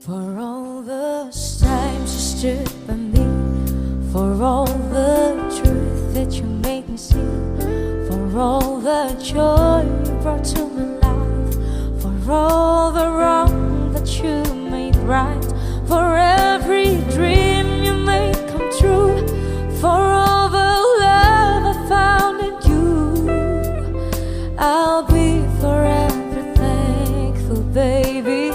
For all the times you stood by me, for all the truth that you made me see, for all the joy you brought to my life, for all the wrong that you made right, for every dream you made come true, for all the love I found in you, I'll be forever thankful, baby.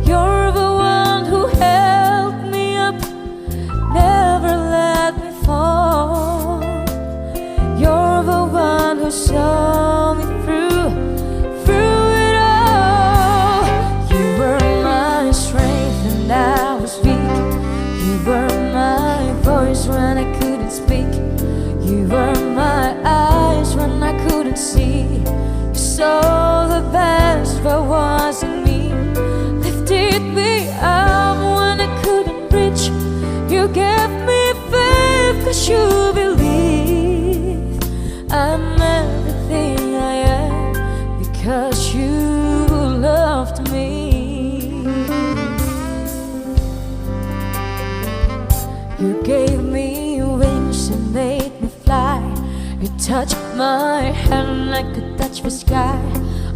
You're the one who held me up, never let me fall. You're the one who saw me through it all. You were my strength and I was weak. You were my voice when I couldn't speak. You were my eyes when I couldn't see. You saw the best that was in me, lifted me up when I couldn't reach. You gave me faith 'cause you believe I'm everything I am because you loved me. You gave me wings and made me fly. You touched my hand like I touched the sky.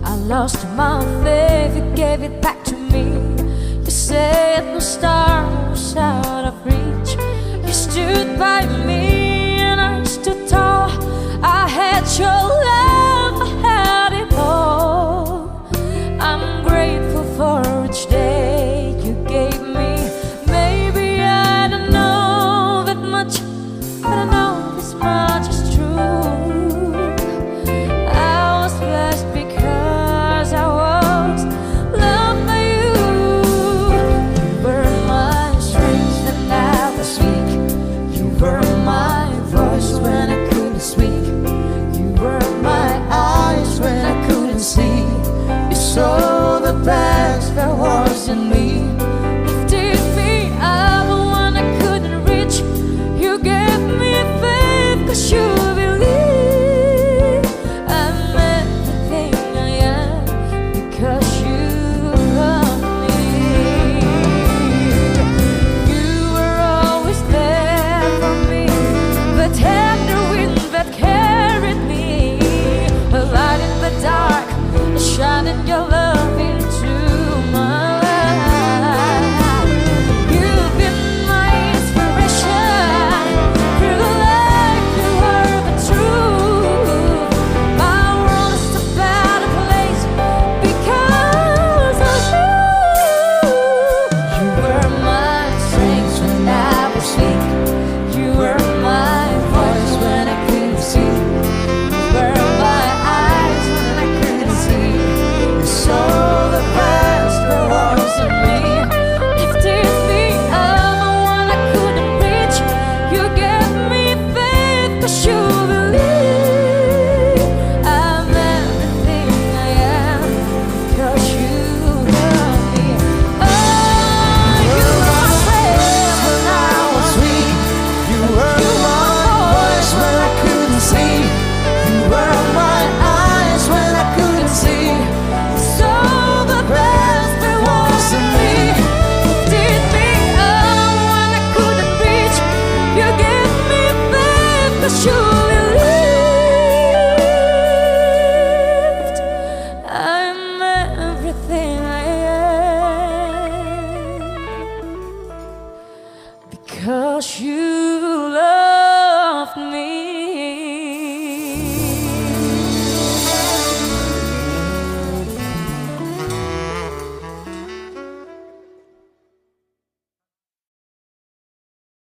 I lost my faith, you gave it back to me. You said no star was out of reach. You stood by me and I stood tall. I had your love, I had it all. I'm grateful for each day you gave me. Maybe I don't know that much, but I know this much is true. I was blessed because I was loved by you. You were my strength and I was weak. You were my voice when I couldn't speak. You were my eyes when I couldn't see. You saw the best that was in me, lifted me up when I couldn't reach. You gave me faith 'cause you believe I'm everything I am because you love me. You were always there for me, the tender wind that carried me, a light in the dark, shining your love into my life. You've been my inspiration, through the life you were the truth. My world is a better place because of you. You were my strength when I was weak. You were my voice when I couldn't see. You were my eyes when I couldn't see. You saw the best that was in me, lifted me up when I couldn't reach. You gave me faith 'cause you believe I'm everything I am because you love me. Oh, you were my strength when I was weak. You were my voice when I couldn't see. You were my eyes when I couldn't see. So the best that was in me, lifted me up when I couldn't reach. You gave me faith 'cause you believed I'm everything I am because you love